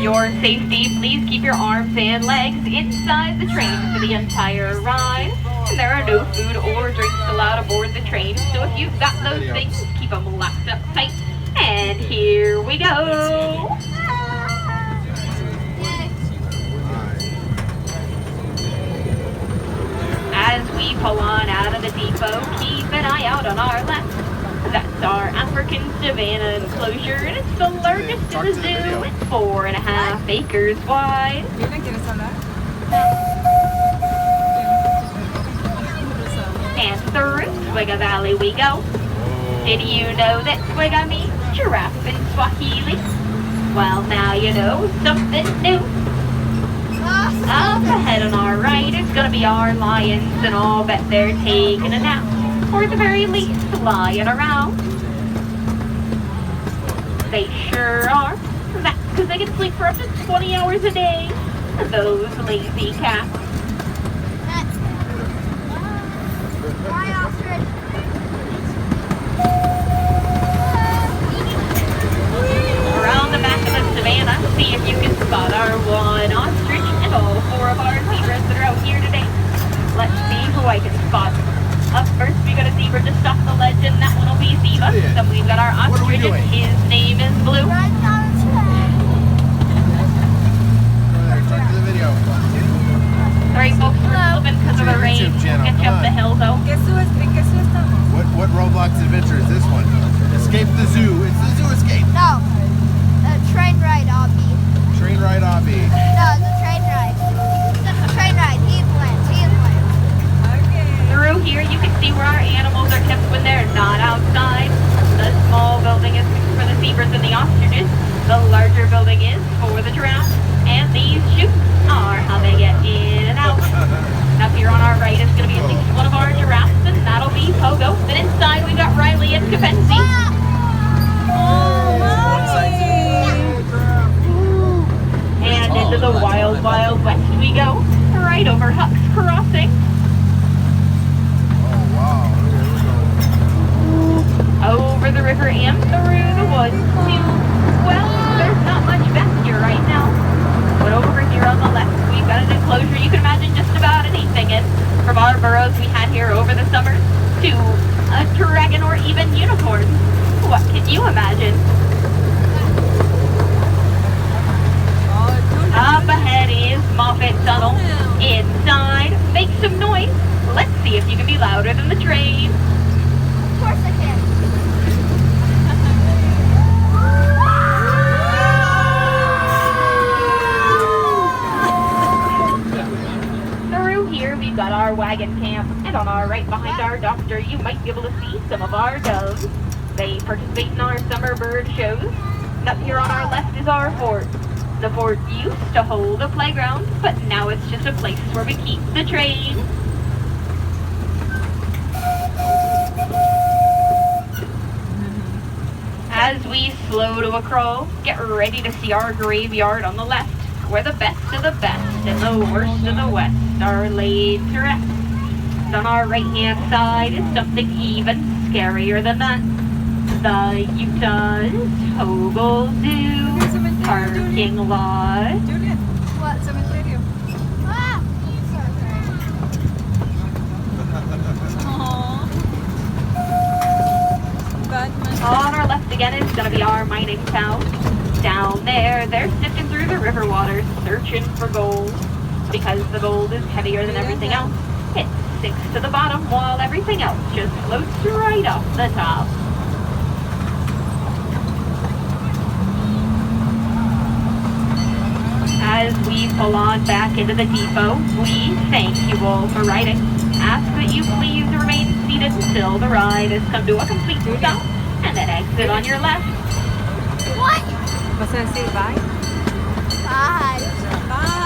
your safety, please keep your arms and legs inside the train for the entire ride. And there are no food or drinks allowed aboard the train, so if you've got those things, keep them locked up tight. And here we go! As we pull on out of the depot, keep an eye out on our left. That's our African savanna enclosure, and it's the largest in the zoo. It's 4.5 acres wide. And through Swigga Valley we go. Did you know that Swigga means giraffe in Swahili? Well, now you know something new. Up ahead on our right is going to be our lions, and I'll bet they're taking a nap, or at the very least, lying around. They sure are. That's because they can sleep for up to 20 hours a day. Those lazy cats. Around the back of the savannah, see if you can spot our one ostrich and all 4 of our zebras that are out here today. Let's see who I can spot. Up first, we got a zebra just off the ledge, and that one will be Zeba. Then we've got our ostrich, and his name is Blue. Sorry, folks, we're slipping because of the rain. We'll get you up the hill, though. What Roblox adventure is this one? Escape the Zoo. It's the Zoo Escape. No. Train ride obby. Train ride obby. No, the train ride. The train ride. Heathland. Through here, you can see where our animals are kept when they're not outside. The small building is for the zebras and the ostriches. The larger building is for the giraffes. And these chutes are how they get in and out. Up here on our right is going to be at least one of our giraffes, and that'll be Pogo. Then inside we've got Riley and Kapensi. And into the wild, wild west we go, right over Huck's Crossing. Over the river and through the woods to, well, there's not much back here right now. But over here on the left, we've got an enclosure you can imagine just about anything in. From our burrows we had here over the summer to a dragon or even unicorn. What can you imagine? Up ahead is Moffat Tunnel. Inside, make some noise. Let's see if you can be louder than the train. Of course I can. Through here, we've got our wagon camp, and on our right behind our doctor, you might be able to see some of our doves. They participate in our summer bird shows. And up here on our left is our fort. The fort used to hold a playground, but now it's just a place where we keep the train. As we slow to a crawl, get ready to see our graveyard on the left, where the best of the best and the worst of the west are laid to rest. And on our right-hand side is something even scarier than that. The Utah's Hogle Zoo parking lot. What? Cementerio. Ah! On our left again is going to be our mining town. Down there, they're sifting through the river waters, searching for gold. Because the gold is heavier than everything else, it sinks to the bottom while everything else just floats right off the top. As we pull on back into the depot, we thank you all for riding. Ask that you please remain seated until the ride has come to a complete stop, and then exit on your left. What? Vas a decir bye? Bye. Bye.